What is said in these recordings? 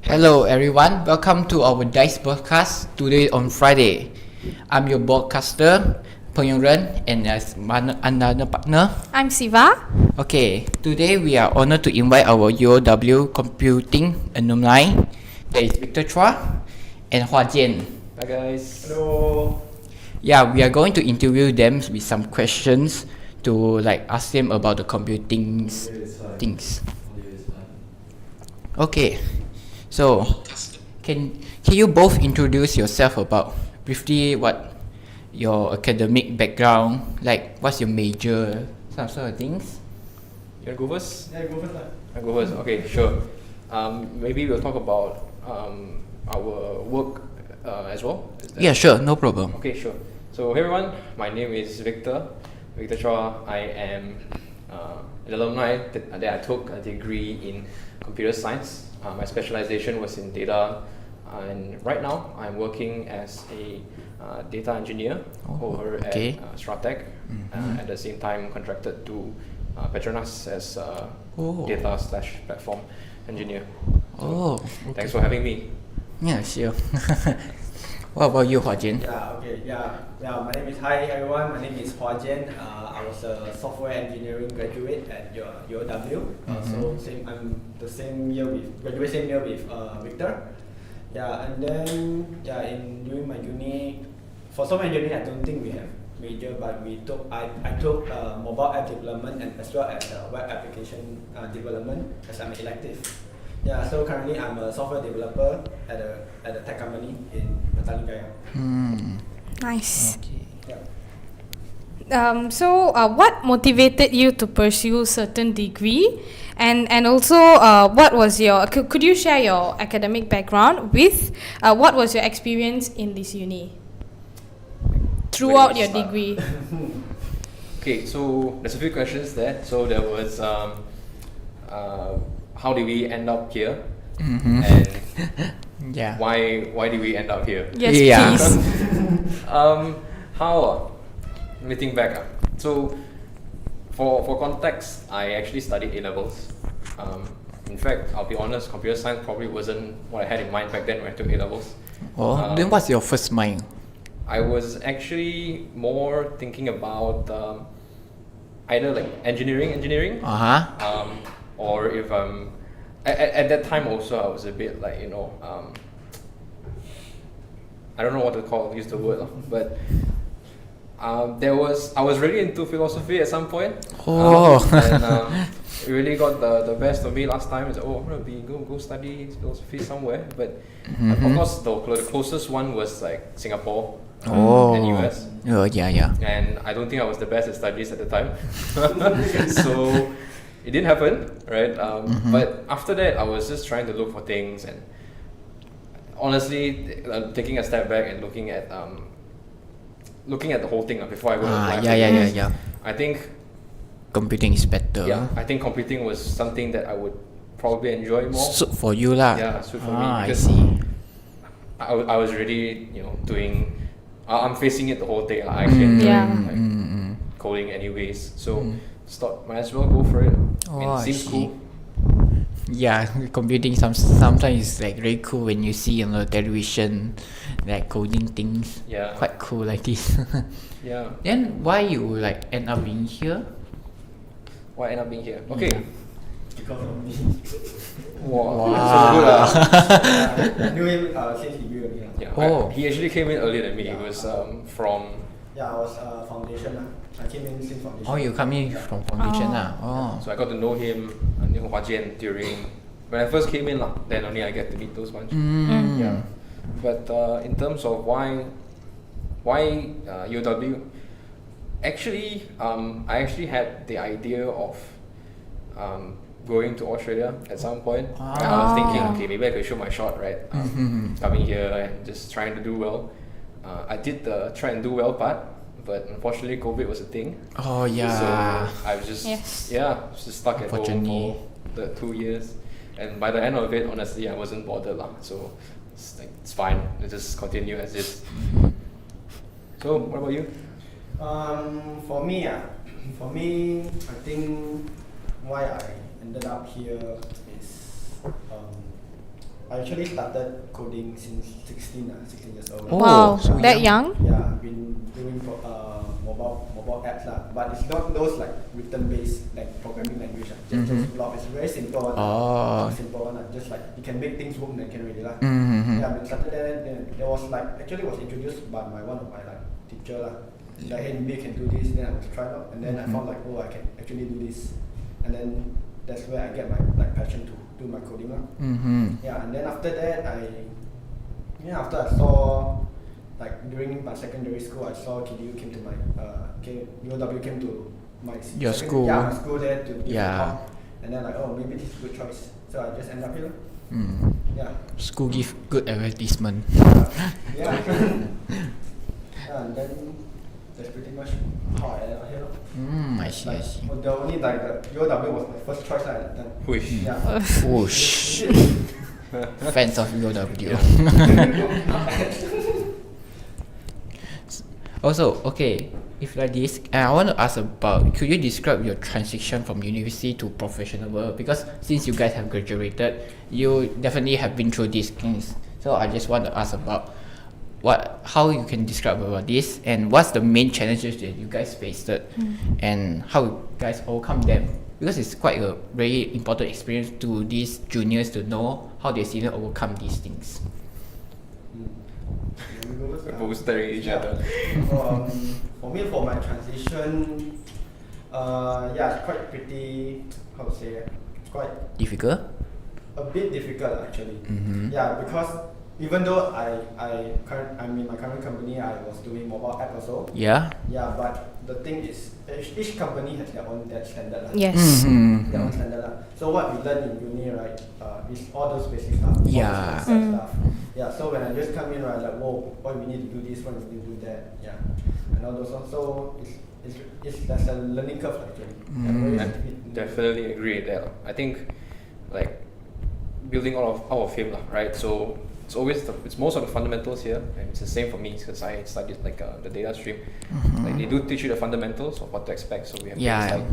Hello everyone, welcome to our DICE broadcast today on Friday. I'm your broadcaster, Peng Yong Ren, and as another partner. I'm Siva. Okay, today we are honored to invite our UOW Computing Alumni, that is Victor Chua and Jian. Hi guys. Hello. Yeah, we are going to interview them with some questions to ask them about the computing things. Okay, so can you both introduce yourself about briefly what your academic background, what's your major, some sort of things? You wanna go first? Yeah, go first. I go first. Okay, sure. Maybe we'll talk about our work as well. Yeah, sure, no problem. Okay, sure. So hey everyone, my name is Victor Chua. I am an alumni that I took a degree in computer science. My specialization was in data, and right now I'm working as a data engineer over at Stratec. At the same time, contracted to Petronas as data/platform engineer. So thanks for having me. Yeah, sure. What about you, Jian? My name is Hi everyone. My name is Jian. I was a software engineering graduate at UOW. So I'm the same year with Victor. And then during my uni for software engineering, I don't think we have major, but I took mobile app development and as well as web application development as an elective. So currently I'm a software developer at a tech company in Mataligaya. Nice. Okay. So what motivated you to pursue certain degree, and also what was your? Could you share your academic background with? What was your experience in this uni throughout your degree? Okay, so there's a few questions there. So there was how did we end up here? And why did we end up here? Yes, please. Let me think back. So for context, I actually studied A-levels. In fact, I'll be honest, computer science probably wasn't what I had in mind back then when I took A-levels. Then what's your first mind? I was actually more thinking about either engineering, or if at that time also I was a bit I don't know what to use the word, but I was really into philosophy at some point. It really got the best of me last time. It's I'm gonna go study philosophy somewhere, but of course the closest one was Singapore and US. And I don't think I was the best at studies at the time, so it didn't happen, right? But after that, I was just trying to look for things, and honestly, taking a step back and looking at the whole thing before I go to apply. I think computing is better. Yeah, I think computing was something that I would probably enjoy more. Suit for you lah. Yeah, suit for me I because see. I was really doing. I'm facing it the whole day. I actually enjoy coding anyways, so thought might as well go for it. It seems cool. Yeah, computing sometimes is really cool when you see on the television, coding things. Yeah. Quite cool like this. Yeah. Then why you end up being here? Why end up being here? Okay. Because of me. Wow. So good. I knew him since he grew up. Yeah. He actually came in earlier than me. He was from. Yeah, I was foundation. I came in since foundation. You come in from foundation So I got to know him, I knew Jian during when I first came in then only I get to meet those bunch. Yeah. But in terms of why UW, actually I actually had the idea of going to Australia at some point. I was thinking, okay, maybe I could shoot my shot, right? Coming here and just trying to do well. I did the try and do well part, but unfortunately COVID was a thing. So I was just just stuck at home for the 2 years, and by the end of it, honestly, I wasn't bothered so it's fine. Let's just continue as is. So what about you? For me, I think why I ended up here is I actually started coding since 16 years old. Oh, Wow, so that young? Yeah, I've been doing mobile apps lah, but it's not those like written based like programming language. Just blog. It's very simple one. Simple one. Just like you can make things work, then can already lah. Yeah, I started there. Then there was like actually was introduced by one of my like teacher lah. Like, hey, maybe you can do this. Then I was trying out, and then I found like, oh, I can actually do this, and then that's where I get my like passion to do my coding lah. Yeah, and then after that after I saw like during my secondary school, I saw KDU came to my UOW came to my Your school. Yeah, my school there to give a Yeah. talk, and then like, oh, maybe this is a good choice, so I just end up here. Yeah. School give good advertisement. Yeah. And then that's pretty much how I ended up here. I see, I see. The only like the UOW was my first choice at that time. Whoosh. Yeah. Whoosh. Fans of UOW. Also, okay, if like this, I want to ask about, could you describe your transition from university to professional world? Because since you guys have graduated, you definitely have been through these things. So I just want to ask about how you can describe about this, and what's the main challenges that you guys faced, and how you guys overcome them. Because it's quite a very important experience to these juniors to know how they see them overcome these things. We're both staring at each other. For me, for my transition, yeah, it's quite pretty, how to say, it's quite Difficult? a bit difficult actually. Yeah, because even though I'm in my current company, I was doing mobile app also. Yeah? Yeah, but the thing is, each company has their own standard lah. Yes. Their own standard lah. So what we learn in uni, right, is all those basic stuff. all Yeah. those basic stuff. Yeah. So when I just come in, right, like, whoa, why we need to do this, why we need to do that, yeah, and all those. So it's there's a learning curve actually. I definitely agree with that. I think like building out of him lah, right? So it's always it's most of the fundamentals here, and it's the same for me because I studied like the data stream. Like they do teach you the fundamentals of what to expect. So we have things like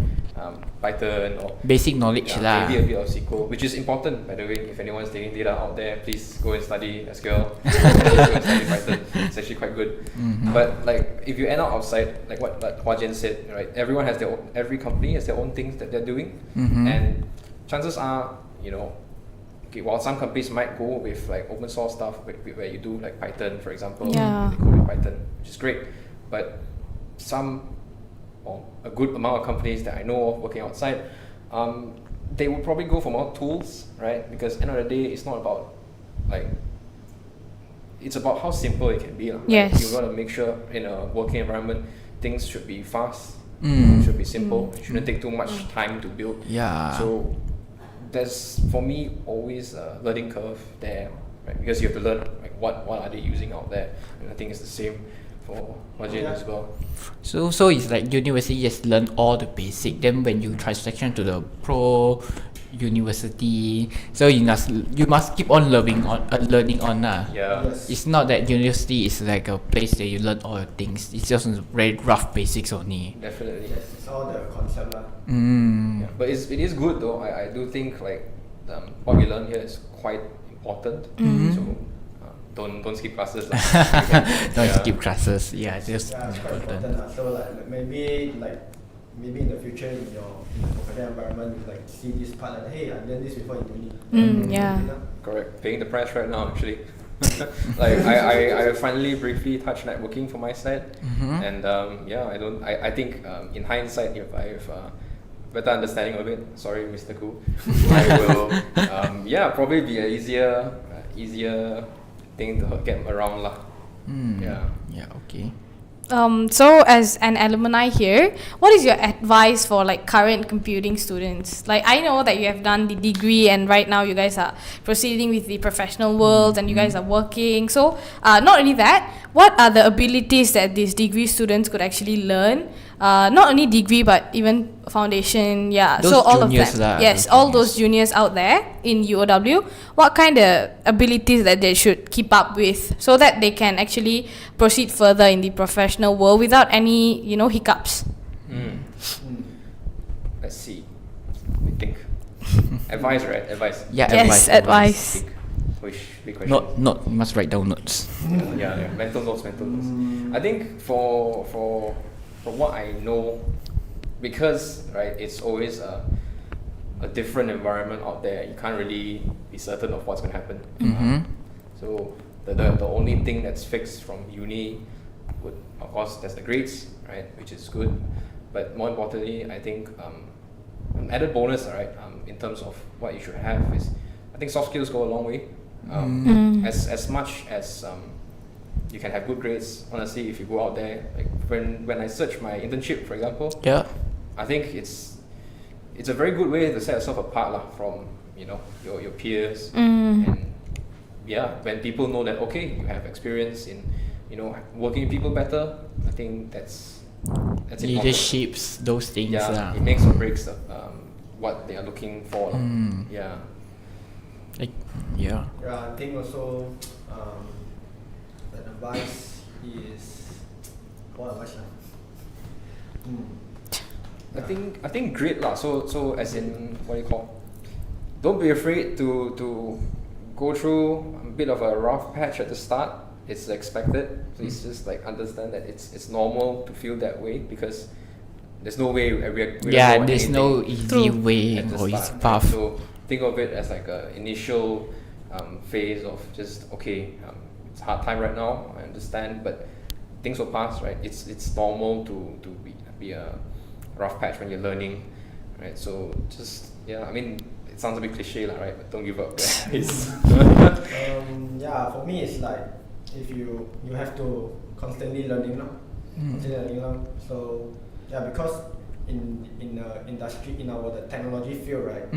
Python or Basic knowledge lah. maybe a bit of SQL, which is important by the way. If anyone's taking data out there, please go and study SQL. Go and study Python. It's actually quite good. But like if you end up outside, like what Hua Jian said, right? Every company has their own things that they're doing, and chances are, okay, while some companies might go with like open source stuff where you do like Python, for example, they code with Python, which is great, but a good amount of companies that I know of working outside, they will probably go for more tools, right? Because end of the day, it's not about like, it's about how simple it can be. Like, Yes. you want to make sure in a working environment, things should be fast, should be simple, it shouldn't take too much time to build. Yeah. So there's for me always a learning curve there, right? Because you have to learn like what are they using out there, and I think it's the same for Wajid as well. So it's like university just learn all the basic. Then when you transition to the pro university, so you must keep on learning on lah. Yeah. Yes. It's not that university is like a place that you learn all the things. It's just very rough basics only. Definitely. Yes, it's all the concept lah. Yeah. But it is good though. I do think like what we learn here is quite important. So don't skip classes. Don't skip classes. Yeah, it's just Yeah, it's quite important lah. So like maybe in the future in your professional environment, you like see this part like, hey, I learned this before in uni. Yeah. Correct. Paying the price right now actually. Like I finally briefly touched networking for my side, and I think in hindsight, if I've better understanding of it, sorry Mr. Koo, I will probably be a easier thing to get around lah. Yeah, okay. So as an alumni here, what is your advice for like current computing students? Like I know that you have done the degree and right now you guys are proceeding with the professional world and you guys are working. So not only that, what are the abilities that these degree students could actually learn? Not only degree but even foundation, Those so all of juniors them. lah, Yes, those all juniors. those juniors out there in UOW, what kind of abilities that they should keep up with so that they can actually proceed further in the professional world without any, hiccups? Let's see. Let me think. Advice, right? Advice. Yeah, Yes, advice. Which big question. Not. You must write down notes. Yeah, mental notes. I think for from what I know, because right, it's always a different environment out there. You can't really be certain of what's gonna happen. So the only thing that's fixed from uni would, of course, there's the grades, right, which is good. But more importantly, I think an added bonus, right, in terms of what you should have is, I think soft skills go a long way. As much as you can have good grades, honestly, if you go out there, like when I search my internship, for example, I think it's a very good way to set yourself apart from your peers, and when people know that you have experience in working with people better, I think that's leaderships, those things. Yeah, it makes or breaks what they are looking for. Yeah. I think also the advice is what advice? I think grit lah. So as in what do you call? Don't be afraid to go through a bit of a rough patch at the start. It's expected. Please just understand that it's normal to feel that way, because there's no way there's no easy way or easy path. So think of it as like a initial phase of just it's a hard time right now, I understand, but things will pass, right? It's normal to be a rough patch when you're learning, right? So just I mean, it sounds a bit cliche lah, right? But don't give up, guys. For me it's like if you have to constantly learning So because in the industry, in the technology field, right,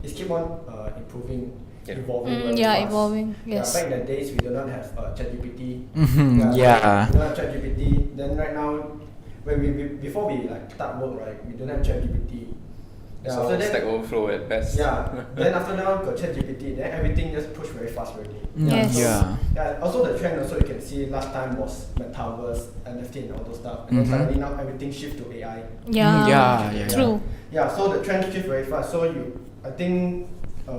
it's keep on improving, evolving very fast. Evolving. Yes. Back in the days, we do not have ChatGPT. We don't have ChatGPT. Then right now, when we before we start work, right, we don't have ChatGPT. So Stack Overflow at best. Then after that, got ChatGPT. Then everything just push very fast already. Also the trend also you can see last time was metaverse, NFT, and all those stuff. And then suddenly now everything shift to AI. True. So the trend shift very fast. So I think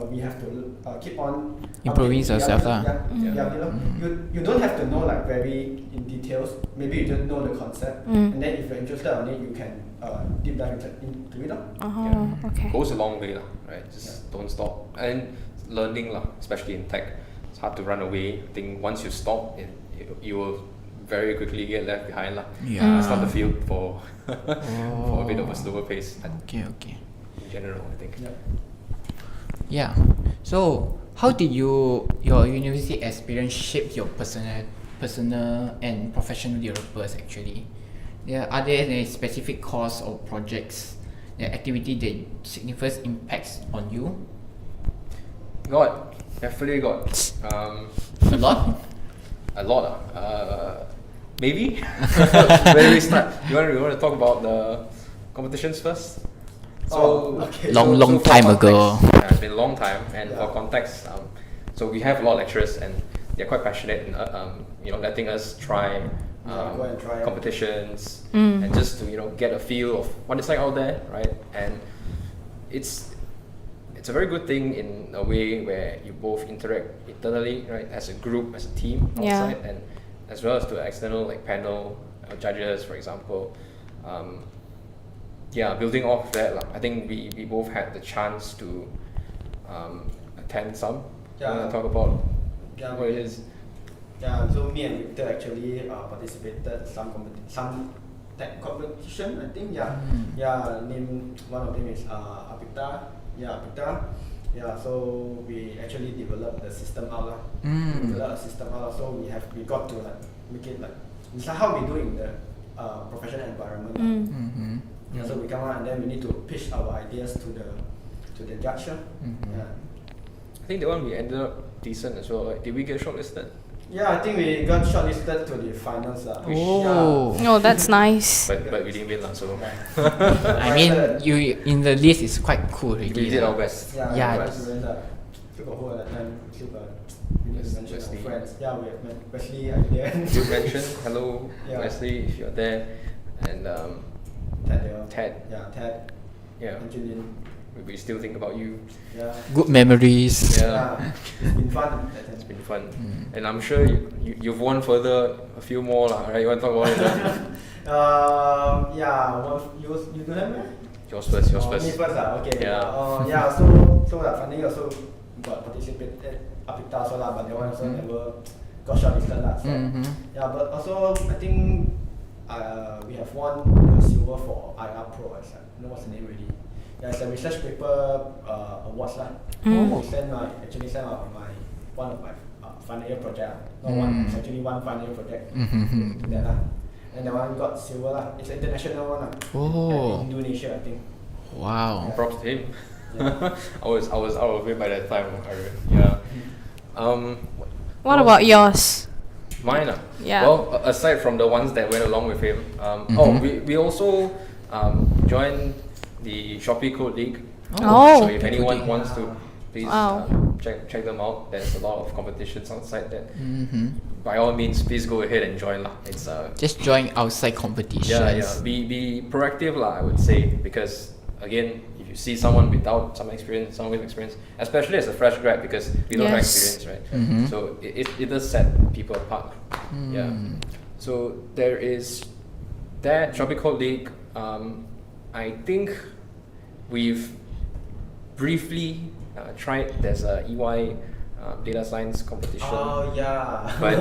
we have to keep on improving yourself. You don't have to know very in details. Maybe you just know the concept, and then if you're interested on it, you can deep dive into it. Okay. Goes a long way, right? Just don't stop. And learning, especially in tech, it's hard to run away. I think once you stop, you will very quickly get left behind. It's not the field for for a bit of a slower pace. Okay. In general, I think. So how did your university experience shape your personal and professional developers actually? Are there any specific course or projects, activity that significant impacts on you? Definitely got. A lot? A lot. Maybe. Where do we start? You want to talk about the competitions first? Long time ago. It's been a long time, and for context, so we have a lot of lecturers, and they're quite passionate in letting us try competitions and just to get a feel of what it's like out there, right? And it's a very good thing in a way where you both interact internally, right, as a group, as a team outside, and as well as to external panel judges, for example. Building off that, I think we both had the chance to attend some. You want to talk about what it is? So me and Victor actually participated some tech competition, I think. One of them is Apita. So we actually developed the system out. So we got to make it it's like how we do in the professional environment. So we come out and then we need to pitch our ideas to the judge. I think the one we ended up decent as well. Did we get shortlisted? I think we got shortlisted to the finals. That's nice. But we didn't win, so. I mean, you in the list is quite cool. We did our best. Still got hold at that time. We need to mention our friends. We have Wesley. You mentioned hello, Wesley, if you're there, and Ted. Ted. Ted. And Julian. we still think about you. Yeah. Good memories. Yeah. It's been fun. That It's time. been fun. And I'm sure you've won further a few more, lah, right? You want to talk about it? Yeah. You do have me? Yours first, yours Me first. first. Okay. Yeah. Yeah. So that funny also got participated Apita also lah, but that one also never got shortlisted lah. So, yeah, but also I think we have won the silver for IR Pro. I don't know what's the name really. Yeah, it's a research paper awards lah. Actually sent out one of my final year project. Not one, it's actually one final year project. To that lah. And that one got silver lah. It's an international one lah. Oh. In Indonesia, I think. Wow. Props to him. Yeah. I was out of it by that time. Yeah. What about yours? Mine. Yeah. Well, aside from the ones that went along with him, we also joined the Shopee Code League. Oh. So if anyone wants to, please Wow. check them out. There's a lot of competitions outside that. By all means, please go ahead and join lah. It's Just join outside competitions. yeah. Be proactive lah, I would say, because again, if you see someone without some experience, someone with experience, especially as a fresh grad, because we don't have Yes. experience, right? So it does set people apart. Yeah. So there is that Shopee Code League. I think we've briefly tried. There's a EY data science competition. Oh yeah. But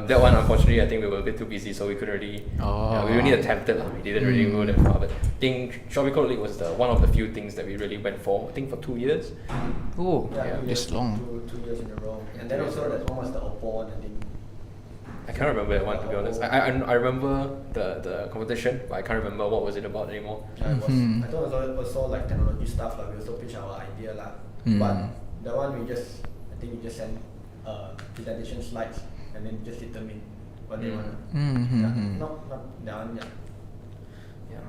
that one, unfortunately, I think we were a bit too busy, so we couldn't really. We only attempted lah. We didn't really go that far. But I think Shopee Code League was one of the few things that we really went for. I think for 2 years. Oh, Yeah, this long. Two years in a row. And then also there's one was the Oppo one, I think. I can't remember that one, to be honest. I remember the competition, but I can't remember what was it about anymore. Yeah, it was, I thought it was also like technology stuff lah. We also pitch our idea lah. But the one we just send presentation slides and then just determine what they want. Yeah, not that one. Yeah. Yeah.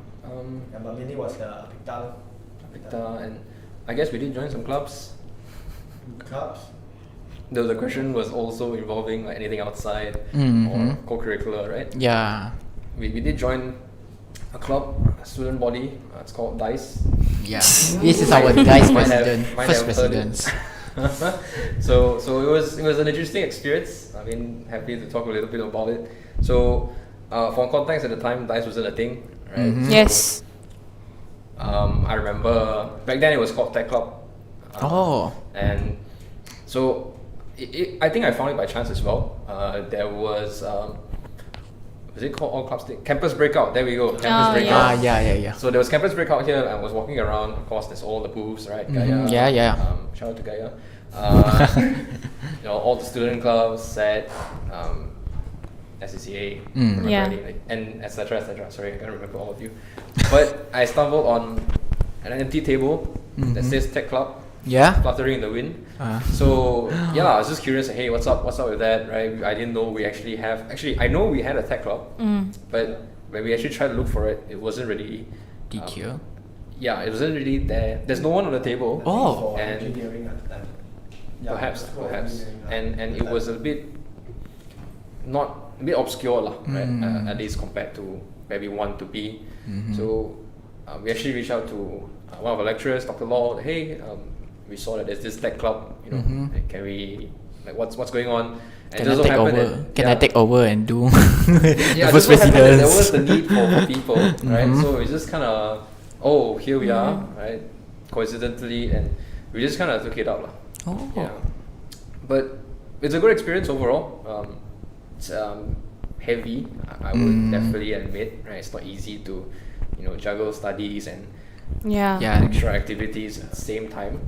Yeah, but mainly was the Pictal And I guess we did join some clubs. clubs. The question was also involving like anything outside or co-curricular, right? Yeah. We did join a club, a student body. It's called DICE. Yeah. This is our DICE Might president, have first heard it. president. So it was an interesting experience. I mean, happy to talk a little bit about it. So for context, at the time, DICE wasn't a thing, right? So, Yes. I remember back then it was called Tech Club. And so I think I found it by chance as well. There was it called All Clubs? Campus Breakout. There we go. Campus Breakout. Yeah. So there was Campus Breakout here. I was walking around. Of course, there's all the booths, right? Gaia. Yeah. Shout out to Gaia. All the student clubs, SET, SCCA, Yeah. and etc. Sorry, I can't remember all of you. But I stumbled on an empty table that says Tech Club. Yeah. Fluttering in the wind. So yeah, I was just curious. Hey, what's up with that? Right? I didn't know we actually have. Actually, I know we had a tech club, but when we actually tried to look for it, it wasn't really. DQ. Yeah, it wasn't really there. There's no one on the table. Oh. For And engineering at the time. Yeah, perhaps, it was for perhaps, engineering, and at it the was time. a bit obscure lah, right? At least compared to where we want to be. So we actually reached out to one of our lecturers, Dr. Law. Hey, we saw that there's this tech club. Like, can we what's going on? And Can it I just so take happened over? that- Can I take over and do Yeah, the it first just so happened that there was presidents? the need for people, right? So it's just kind of, here we are, right? Coincidentally, and we just kind of took it up, lah. Oh. Yeah, but it's a good experience overall. It's heavy, I would definitely admit. Right, it's not easy to, juggle studies and Yeah. extra activities at the same time.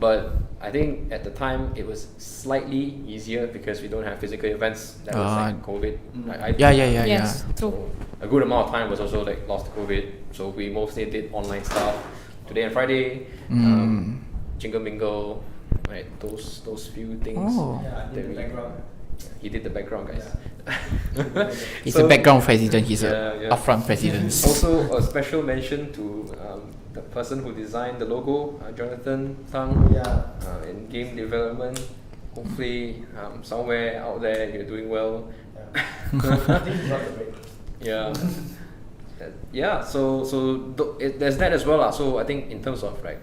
But I think at the time it was slightly easier because we don't have physical events. That was like COVID. Yeah. Yes. True. So a good amount of time was also like lost to COVID. So we mostly did online stuff. Today and Friday, Jingle Mingle, right? Those few things. Oh. Yeah, I did the background. He did the background, guys. He's So- a background president. He's Yeah. a upfront president. Also, a special mention to the person who designed the logo, Jonathan Tang, Yeah. in game development. Hopefully, somewhere out there you're doing well. Yeah. I think he got the break. Yeah. Yeah. So there's that as well, lah. So I think in terms of like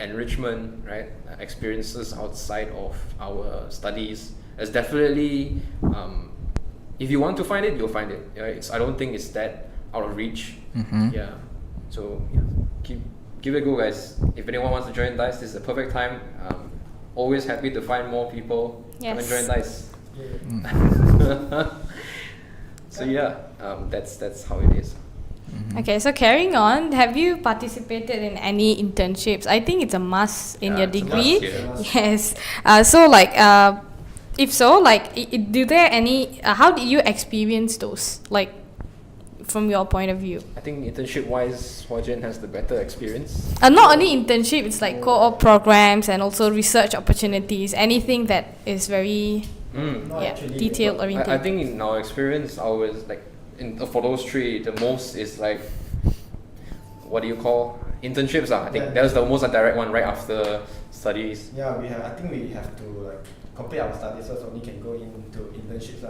enrichment, right? Experiences outside of our studies. It's definitely, if you want to find it, you'll find it. Right? I don't think it's that out of reach. Yeah. So give it a go, guys. If anyone wants to join DICE, this is the perfect time. Always happy to find more people. Come and join DICE. So yeah, that's how it is. Okay, so carrying on, have you participated in any internships? I think it's a must in your It's a degree. must, Yes. So like, if so, like, do there any? How did you experience those? Like, from your point of view. I think internship-wise, Jian has the better experience. Not only internship, it's like co-op programs and also research opportunities. Anything that is very detailed oriented. I think in our experience, ours like for those three, the most is like, what do you call internships? I think that's the most direct one right after studies. Yeah, I think we have to like complete our studies so only can go into internships.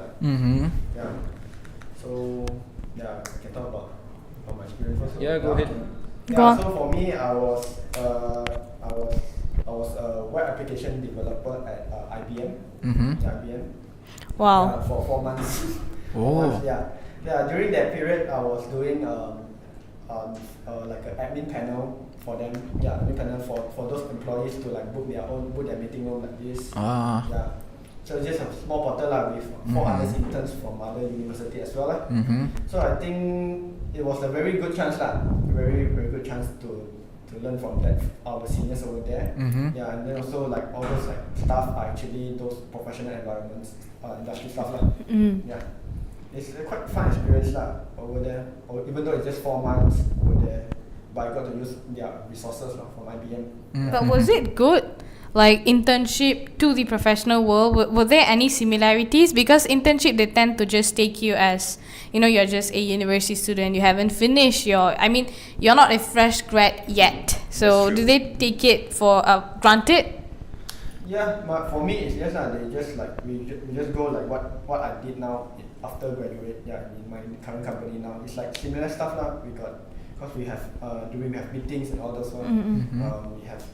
Yeah. So yeah, I can talk about my experience also. Yeah, go ahead. Yeah, so for me, I was a web application developer at IBM. IBM. Wow. For 4 months. Oh. Yeah. During that period, I was doing like an admin panel for them. Yeah, admin panel for those employees to like book their meeting room like this. Yeah. So it's just a small portal with 4 other interns from other university as well. So I think it was a very good chance very good chance to learn from that our seniors over there. Yeah, and then also like all those like staff are actually those professional environments, industry staff Yeah, it's a quite fun experience over there. Even though it's just 4 months over there, but I got to use their resources from IBM. But was it good? Like internship to the professional world, were there any similarities? Because internship, they tend to just take you as, you're just a university student, you haven't finished you're not a fresh grad yet. So do they take it for granted? Yeah, but for me it's just they just like we just go like what I did now after graduate. Yeah, in my current company now, it's like similar stuff we got, because we have we have meetings and all those we have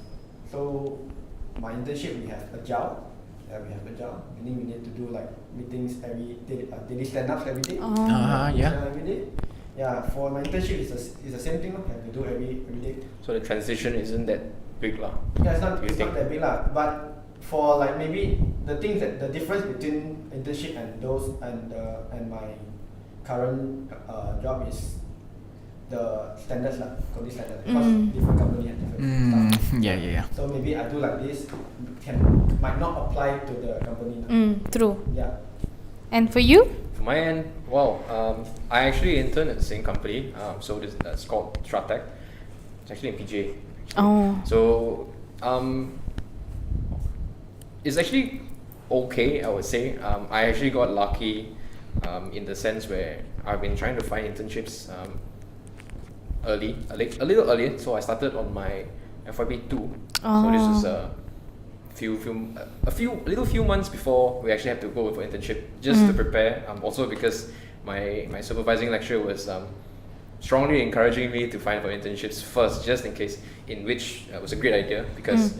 my internship, we have agile. Yeah, we have agile. Meaning we need to do like meetings every day, daily stand-ups every day. Every day. Yeah, for my internship, it's the same thing. We have to do every day. So the transition isn't that big lah. Yeah, it's not that big But for like maybe the things that the difference between internship and my current job is the standards coding standards, because different company have different stuff. Yeah. So maybe I do like this might not apply to the company now. True. Yeah. And for you? For my end, I actually interned at the same company. So that's called Stratec. It's actually in PJ. Oh. So it's actually okay, I would say. I actually got lucky in the sense where I've been trying to find internships a little early. So I started on my FYP 2. So this was a few months before we actually have to go for internship, just to prepare. Also because my supervising lecturer was strongly encouraging me to find for internships first, just in case, in which was a great idea, because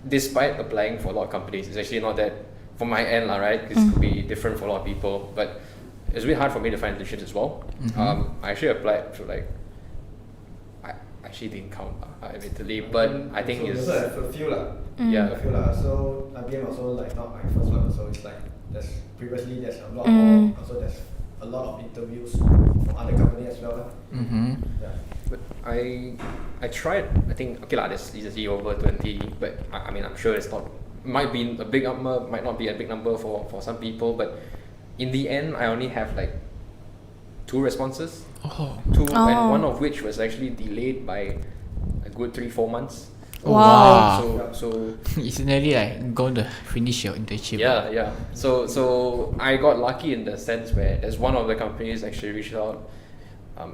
despite applying for a lot of companies, it's actually not that, from my end right, this could be different for a lot of people, but it's really hard for me to find internships as well. I actually applied to I actually didn't count admittedly, but I think it's also a few Yeah. A few So IBM also like not my first one, so it's like there's a lot more. Also there's a lot of interviews from other companies as well. Yeah. But I tried. I think there's easily over 20, but I mean I'm sure it's not. Might be a big number, might not be a big number for some people, but in the end I only have 2 responses. Two, and one of which was actually delayed by a good 3-4 months. Wow. So it's nearly going to finish your internship. Yeah. So I got lucky in the sense where there's one of the companies actually reached out.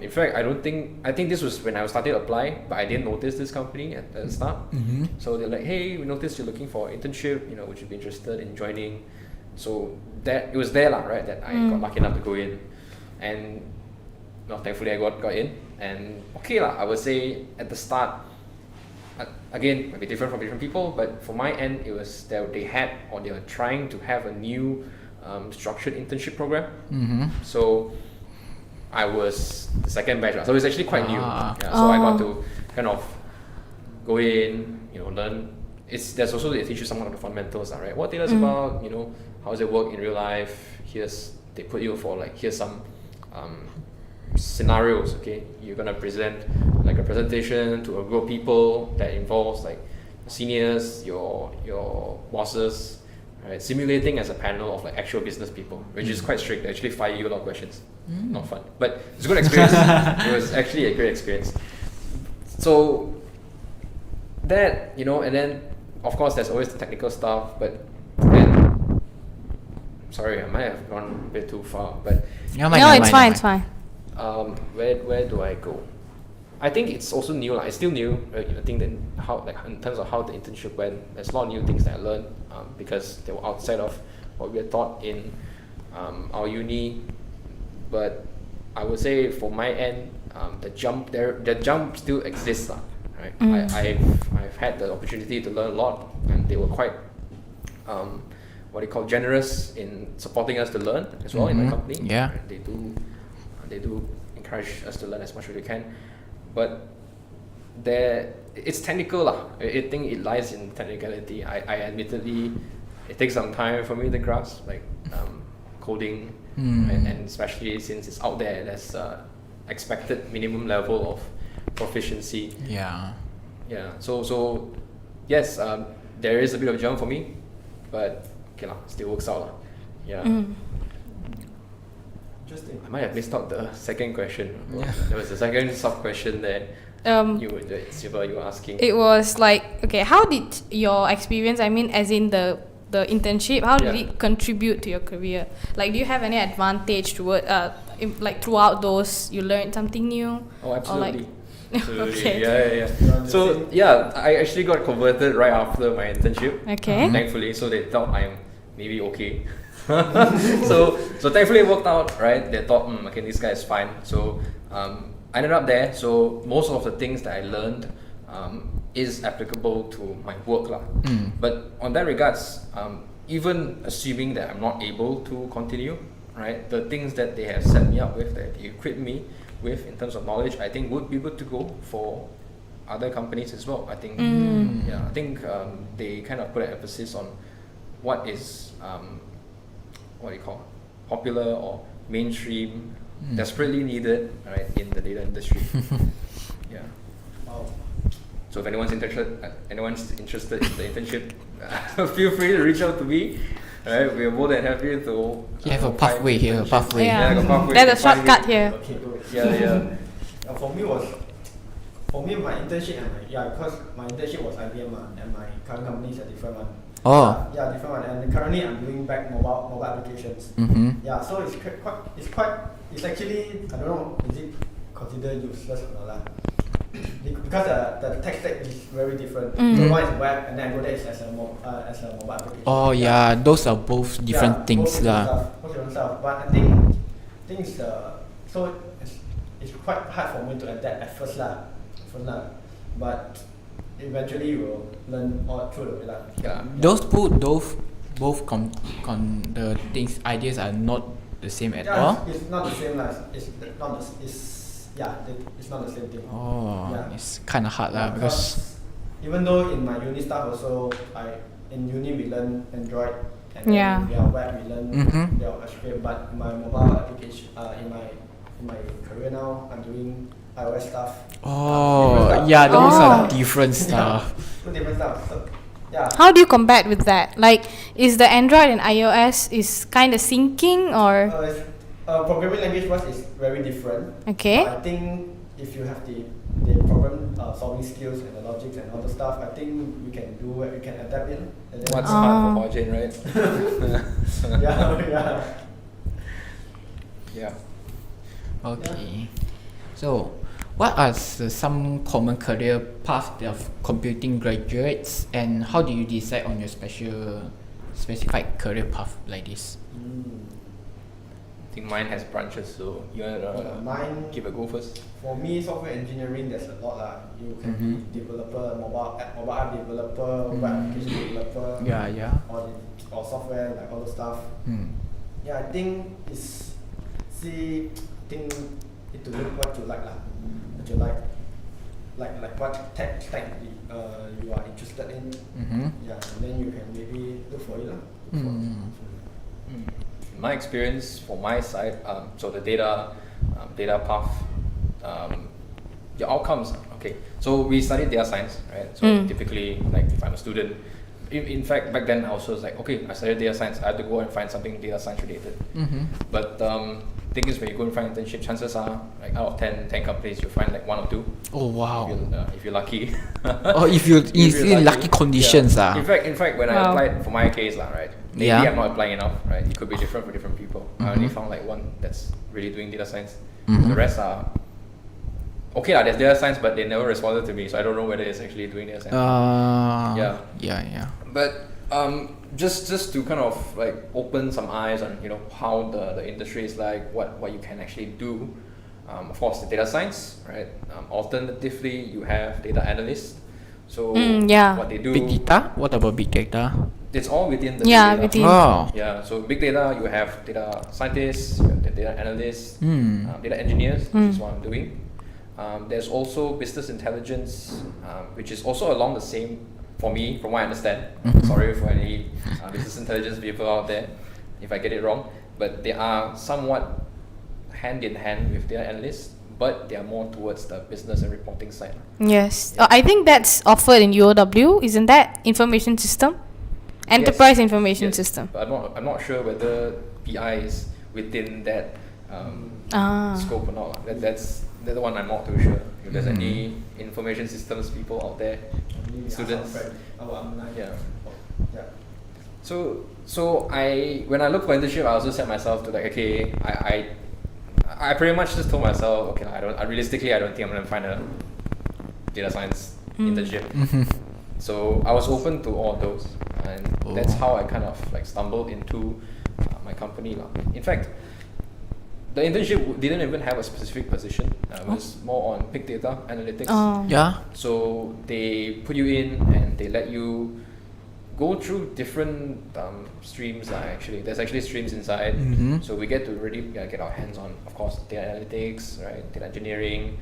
In fact, I think this was when I started to apply, but I didn't notice this company at the start. So they're like, hey, we noticed you're looking for internship, would you be interested in joining? So that it was there right, that I got lucky enough to go in. And thankfully I got in. And I would say at the start, again, might be different from different people, but for my end, it was that they had or they were trying to have a new structured internship program. So I was the second batch, so it's actually quite new. So I got to kind of go in, learn. There's also they teach you some of the fundamentals, right? What data is about, how does it work in real life? They put you for here's some scenarios. Okay, you're gonna present like a presentation to a group of people that involves like seniors, your bosses, right? Simulating as a panel of like actual business people, which is quite strict. They actually fire you a lot of questions. Not fun, but it's a good experience. It was actually a great experience. So that, and then of course there's always the technical stuff, but then sorry, I might have gone a bit too far, but No, it's fine. where do I go? I think it's also new, it's still new. I think that in terms of how the internship went, there's a lot of new things that I learned because they were outside of what we were taught in our uni. But I would say for my end, the jump still exists, right? I've had the opportunity to learn a lot, and they were quite generous in supporting us to learn as well in my company. Yeah. Right? They do encourage us to learn as much as we can, but it's technical. I think it lies in technicality. I admittedly, it takes some time for me to grasp coding, and especially since it's out there, there's expected minimum level of proficiency. Yeah. So yes, there is a bit of a jump for me, but okay still works out. Interesting. I might have missed out the second question. There was a second sub question that you were asking. It was like, okay, how did your experience, as in the internship, how did it contribute to your career? Like, do you have any advantage toward, throughout those, you learned something new? Oh, absolutely. Absolutely. Okay. Yeah. So I actually got converted right after my internship. Okay. Thankfully, so they thought I'm maybe okay. so thankfully it worked out, right? They thought, okay, this guy is fine. So I ended up there. So most of the things that I learned is applicable to my work lah. But on that regards, even assuming that I'm not able to continue, right? The things that they have set me up with, that they equip me with in terms of knowledge, I think would be good to go for other companies as well. I think, I think they kind of put an emphasis on what is popular or mainstream, desperately needed, right, in the data industry. Wow. So if anyone's interested in the internship, feel free to reach out to me. Right, we are more than happy to. You have a pathway here, a pathway. Yeah. I got a pathway. There's a shortcut here. Okay, good. Yeah. For me, my internship because my internship was IBM and my current company is a different one. Oh. Different one. And currently I'm doing back mobile applications. Yeah, so it's actually, I don't know, is it considered useless or not? Because the tech stack is very different. So one is web, and then I go there as a mobile application. Oh yeah, those are both different things lah. Both different stuff. But I think it's it's quite hard for me to adapt at first lah. But eventually you will learn all through the way lah. Yeah. Those the things ideas are not the same at all. It's not the same lah. It's not the same thing. Oh, it's kind of hard lah because even though in my uni stuff also, in uni we learn Android and web we learn HTML, but my mobile application in my career now I'm doing iOS stuff. Those are different stuff. Different stuff. So, How do you combat with that? Like, is the Android and iOS is kind of syncing or? Programming language was is very different. Okay. I think if you have the problem solving skills and the logics and all the stuff, I think we can adapt it. What's hard for Jian, right? Yeah. Okay. So, what are some common career paths of computing graduates, and how do you decide on your specified career path like this? think mine has branches, so you wanna Mine, give a go first? for me, software engineering, there's a lot lah. You can be developer, mobile app developer, web application developer, Yeah. or software, like all those stuff. Yeah, I think you need to look what you like lah. What you like what tech you are interested in. Yeah, and then you can maybe look for it lah. My experience for my side, so the data path, your outcomes. Okay, so we studied data science, right? So typically, like if I'm a student, in fact back then I was like, okay, I studied data science, I had to go and find something data science related. But thing is, when you go and find internship, chances are like out of 10 companies, you'll find like 1 or 2. Oh wow. If you're lucky. If you're in lucky conditions. In fact, when I applied for my case, right, maybe Yeah. I'm not applying enough, right? It could be different for different people. I only found like one that's really doing data science. The rest are okay lah. There's data science, but they never responded to me, so I don't know whether it's actually doing data science. Yeah. But just to kind of like open some eyes on how the industry is like, what you can actually do. Of course, the data science, right? Alternatively, you have data analysts. So what they do. Big data? What about big data? It's all within the Yeah, big data. within. Oh. Yeah, so big data, you have data scientists, you have the data analysts, data engineers, which is what I'm doing. There's also business intelligence, which is also along the same, for me, from what I understand. Sorry for any business intelligence people out there if I get it wrong, but they are somewhat hand in hand with data analysts, but they are more towards the business and reporting side. Yes. I think that's offered in UOW, isn't that? Information system? Enterprise information Yes, system. but I'm not sure whether BI is within that scope or not. That's the one I'm not too sure. If there's any information systems people out there, students. Our alumni. Yeah. Yeah. So when I look for internship, I also set myself to like, okay, I pretty much just told myself, okay, I don't think I'm gonna find a data science internship. So I was open to all those, and that's how I kind of like stumbled into my company lah. In fact, the internship didn't even have a specific position. It was more on big data analytics. Yeah. So they put you in and they let you go through different streams. Actually, there's actually streams inside. So we get to really get our hands on, of course, data analytics, right? Data engineering.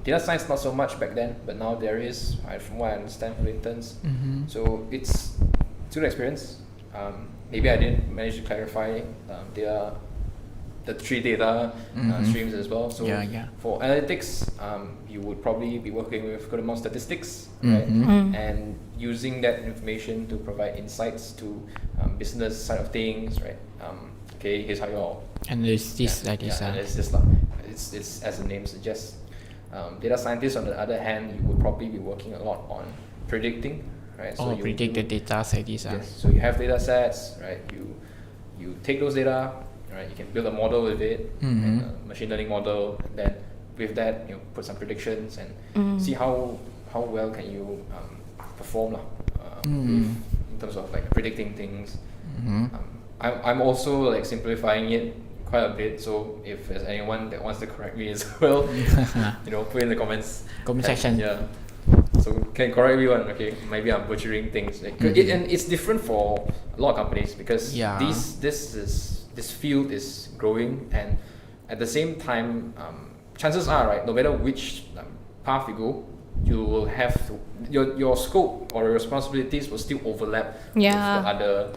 Data science not so much back then, but now there is, right, from what I understand for the interns. So it's a good experience. Maybe I didn't manage to clarify the 3 data streams as well. So for analytics, you would probably be working with good amount of statistics, right? And using that information to provide insights to business side of things, right? Okay, here's how your Analysis like this. it's as the name suggests. Data scientists, on the other hand, you would probably be working a lot on predicting, right? So you predict the data like this. Yes. So you have data sets, right? You take those data, right? You can build a model with it, and a machine learning model, and then with that, put some predictions and see how well can you perform in terms of like predicting things. I'm also like simplifying it quite a bit, so if there's anyone that wants to correct me as well, put in the comments section. Yeah, so can correct me one. Okay, maybe I'm butchering things, and it's different for a lot of companies because this field is growing, and at the same time, chances are, right, no matter which path you go, you will have to, your scope or your responsibilities will still overlap with the other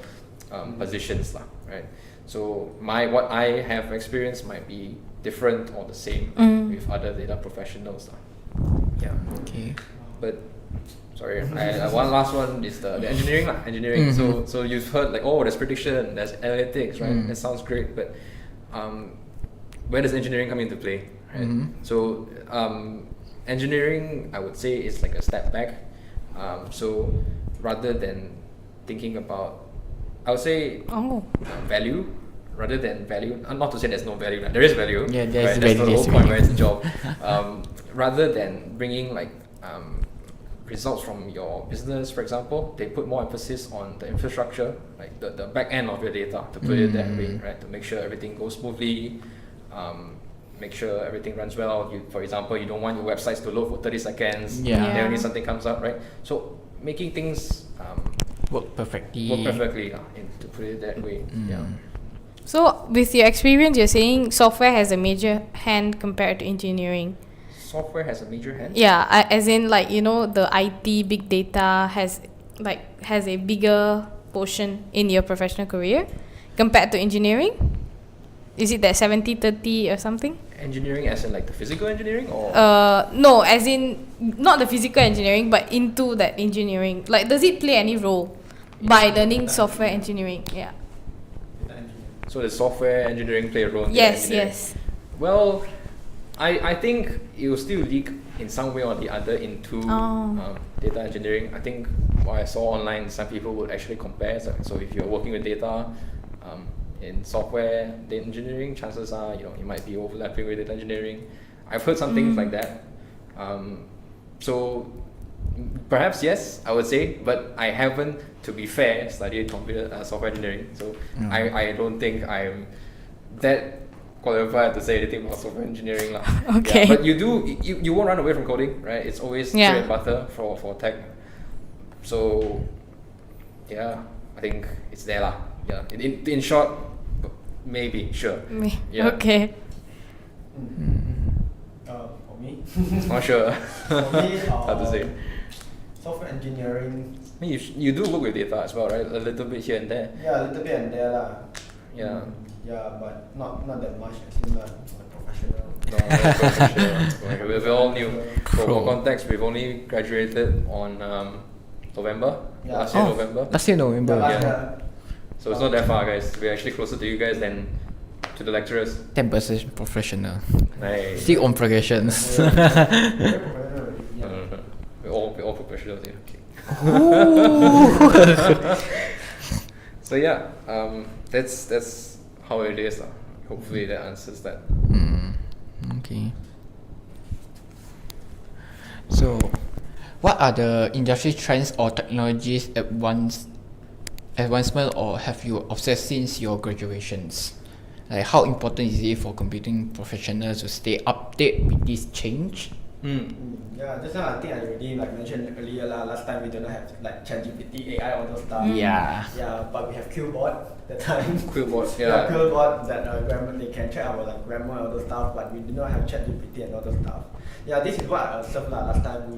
positions lah, right? So what I have experienced might be different or the same with other data professionals lah. Yeah. Okay. But sorry, one last one is the engineering lah. Engineering. So you've heard like, there's prediction, there's analytics, right? That sounds great, but where does engineering come into play, right? So engineering, I would say, is like a step back. So rather than thinking about, I would say value rather than value. Not to say there's no value. There is value. Yeah, there's right? value. That's the whole point where it's a job. Rather than bringing like results from your business, for example, they put more emphasis on the infrastructure, like the back end of your data, to put it that way, right? To make sure everything goes smoothly, make sure everything runs well. For example, you don't want your websites to load for 30 seconds, Yeah. then only something comes up, right? So making things Work perfectly. to put it that way. Yeah. So, with your experience, you're saying software has a major hand compared to engineering. Software has a major hand. Yeah, as in like the IT big data has a bigger portion in your professional career compared to engineering. Is it that 70-30 or something? Engineering as in like the physical engineering, or No, as in not the physical engineering, but into that engineering. Like, does it play any role by learning software engineering? Yeah. so does software engineering play a role in data Yes, engineering? yes. Well, I think it will still leak in some way or the other into data engineering. I think what I saw online, some people would actually compare. So if you're working with data in software data engineering, chances are you might be overlapping with data engineering. I've heard some things like that. So perhaps yes, I would say, but I haven't, to be fair, studied computer software engineering. So I don't think I'm that qualified to say anything about software engineering lah. Okay. Yeah, but you won't run away from coding, right? It's always bread and butter for tech. So yeah, I think it's there lah. Yeah. In short, maybe, sure. Yeah. Okay. For me, Not sure. for me, Hard to say. software engineering. I mean, you do work with data as well, right? A little bit here and there. Yeah, a little bit and there lah. Yeah. Yeah, but not that much. As in like professional. No, not professional. We're all new. For context, we've only graduated on November. Yeah. Last year, November. Last year November. Yeah, last Yeah. year. So it's not that far, guys. We're actually closer to you guys than to the lecturers. 10% professional. Nice. Still on progressions. Very professional already, No, yeah. no, no. We're all professionals here. Okay. So yeah, that's how it is. Hopefully that answers that. Okay. So, what are the industry trends or technologies advancement or have you obsessed since your graduations? Like, how important is it for computing professionals to stay update with this change? Yeah, just now I think I already mentioned earlier lah. Last time we don't have like ChatGPT, AI, all those stuff. Yeah. Yeah, but we have Qbot that time. Quillboard, Yeah, yeah. Qbot that grammar, they can check our grammar and all those stuff, but we do not have ChatGPT and all those stuff. Yeah, this is what I observed lah. Last time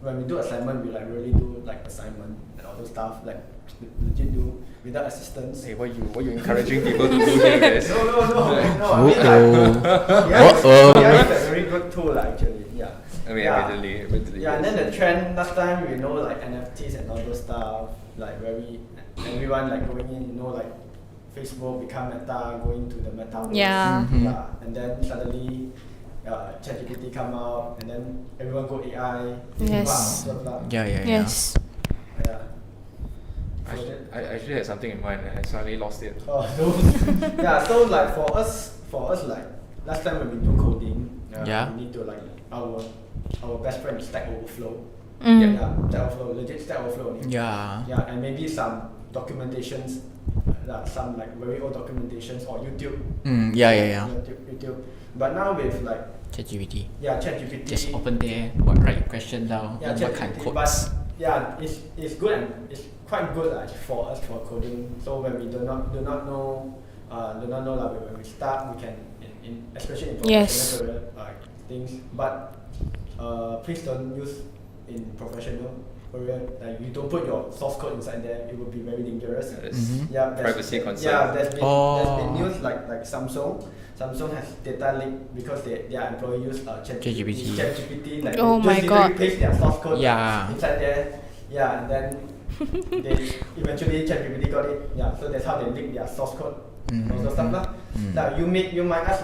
when we do assignment, we really do assignment and all those stuff, legit do without assistance. Hey, what you encouraging people to do here, guys? No. I mean yeah, it's a very good tool actually. Yeah. I mean, yeah. admittedly. Yeah, and then the trend last time we know NFTs and all those stuff, everyone going in, Facebook become Meta, going to the Metaverse. Yeah. Yeah, and then suddenly ChatGPT come out, and then everyone go AI. Yes. Blah, blah, blah. Yeah. Yes. Yeah. I actually had something in mind and I suddenly lost it. Oh, yeah. So for us last time when we do coding, Yeah. we need to our best friend is Stack Overflow. Mm. Yeah, Stack Overflow, legit Stack Overflow. Only. Yeah. Yeah, and maybe some documentations, some very old documentations or YouTube. Yeah. YouTube. But now with ChatGPT. ChatGPT. Just open there, write your question down, Yeah, and what kind of ChatGPT. codes. But yeah, it's good and it's quite good for us for coding. So when we do not know when we start, we can especially in Yes. professional career things. But please don't use in professional career. You don't put your source code inside there. It would be very dangerous. Yeah, Privacy concern. Yeah, there's been news like Samsung. Samsung has data leak because their employee use ChatGPT. ChatGPT Oh my God. paste their source code Yeah. inside there. Yeah, and then they eventually ChatGPT got it. Yeah, so that's how they leak their source code. All those stuff lah. Now you might ask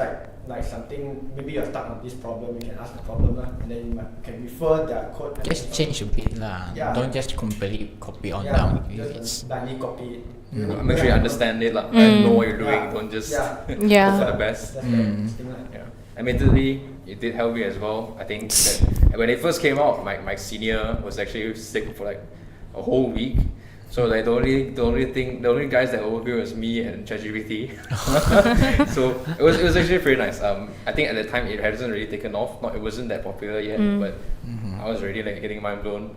something, maybe you're stuck on this problem, you can ask the problem lah, and then you can refer their code. And Just change a bit lah. Yeah. Don't just completely copy on yeah, down. just It's blindly copy it. Make sure you understand it lah. And know what you're doing. Yeah. Don't just Yeah. Yeah. hope for the best. That's the thing lah. Yeah. Admittedly, it did help me as well. I think that when it first came out, my senior was actually sick for like a whole week. So like the only guys that were working was me and ChatGPT. So it was actually pretty nice. I think at the time it hasn't really taken off. It wasn't that popular yet, but I was already like getting mind blown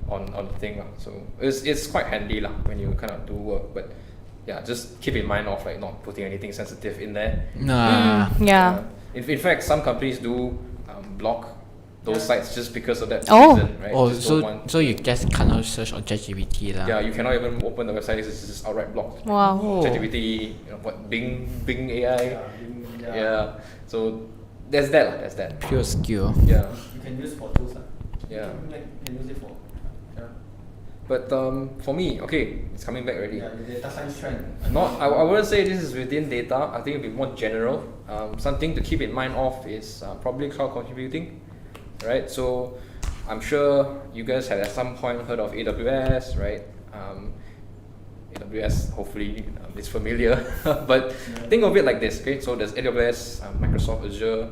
on the thing. So it's quite handy when you kind of do work. But yeah, just keep in mind of like not putting anything sensitive in there. Yeah. In fact, some companies do block those sites just because of that reason, right? Oh, Just so you just cannot search on ChatGPT lah. yeah, you cannot even open the website. It's just outright blocked. Wow. ChatGPT, Bing AI. Yeah. So there's that. Pure skill. Yeah. You can use for tools. Yeah. You can use it for. Yeah. But for me, okay, it's coming back already. Yeah, the data science trend. I wouldn't say this is within data. I think it'll be more general. Something to keep in mind of is probably cloud computing, right? So I'm sure you guys had at some point heard of AWS, right? AWS, hopefully it's familiar, but think of it like this, okay? So there's AWS, Microsoft Azure,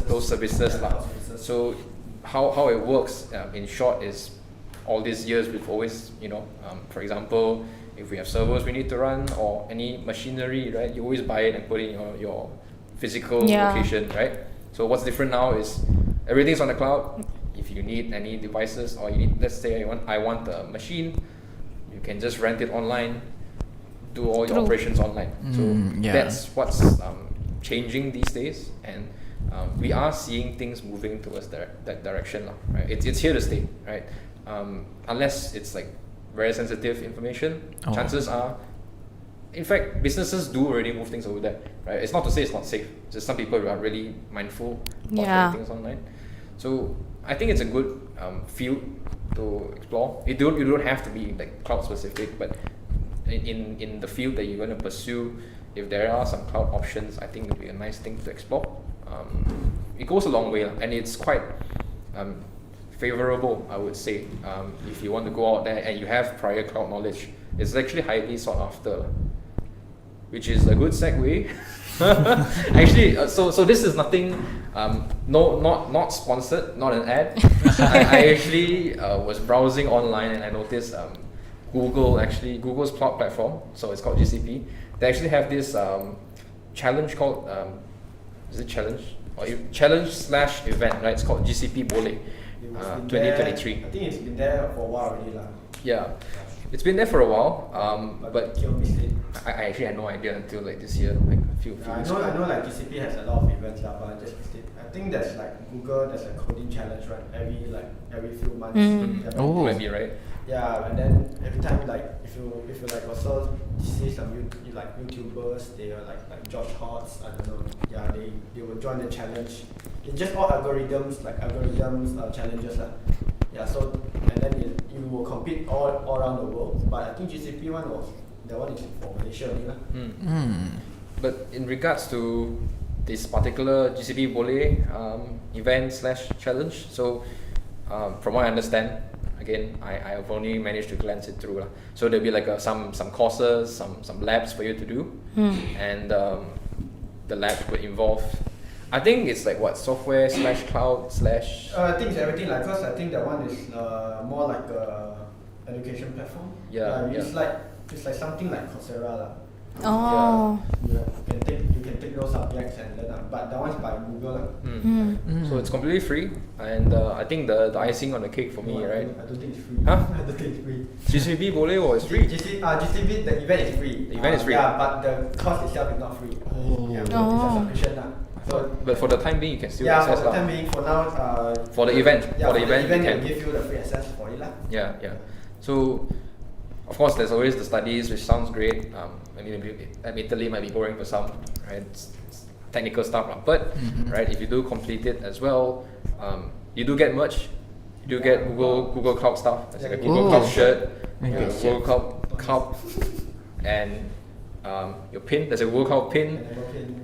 those services. So how it works in short is all these years we've always, for example, if we have servers we need to run or any machinery, right? You always buy it and put it in your physical location, right? So what's different now is everything's on the cloud. If you need any devices or you need, let's say I want a machine, you can just rent it online, do all your operations online. That's what's changing these days, and we are seeing things moving towards that direction, right? It's here to stay, right? Unless it's like very sensitive information, chances are, in fact, businesses do already move things over there, right? It's not to say it's not safe. Just some people are really mindful of doing things online. So I think it's a good field to explore. You don't have to be like cloud specific, but in the field that you're going to pursue, if there are some cloud options, I think it would be a nice thing to explore. It goes a long way, and it's quite favorable, I would say. If you want to go out there and you have prior cloud knowledge, it's actually highly sought after, which is a good segue. Actually, so this is nothing, not sponsored, not an ad. I actually was browsing online and I noticed Google's cloud platform, so it's called GCP. They actually have this challenge called, is it challenge? Or challenge/event, right? It's called GCP Boleh 2023. I think it's been there for a while already. Yeah. It's been there for a while, but I I actually had no idea until like this year, like a few I years know ago. like GCP has a lot of events, but I just missed it. I think there's like Google, there's a coding challenge, right? Every few months. Maybe, right? Yeah, and then every time like if you like also see some YouTubers, they are like George Hotz, I don't know. Yeah, they will join the challenge. It's just all algorithms challenges lah. Yeah, so and then you will compete all around the world. But I think GCP one is for Malaysia only lah. But in regards to this particular GCP Boleh event/challenge, so from what I understand, again, I have only managed to glance it through. So there'll be like some courses, some labs for you to do, and the labs would involve, I think it's like what, software/cloud/ I think it's everything cause I think that one is more like a education platform. It's like something like Coursera lah. You can take those subjects and learn, but that one's by Google lah. So it's completely free, and I think the icing on the cake for me, right? I don't think it's free. Huh? I don't think it's free. GCP Boleh is free. GCP, the event is free. The event is free. Yeah, but the course itself is not free. It's a subscription lah. So But for the time being, you can still for access the time being, for now, for the event, for the event, you they can. give you the free access for it lah. Yeah. So, of course, there's always the studies, which sounds great. Admittedly, might be boring for some, right? It's technical stuff, but right, if you do complete it as well, you do get merch. You do get Google Cloud stuff. There's like a Google Cloud shirt, Google Cloud cup, and your pin. There's a Google Cloud pin.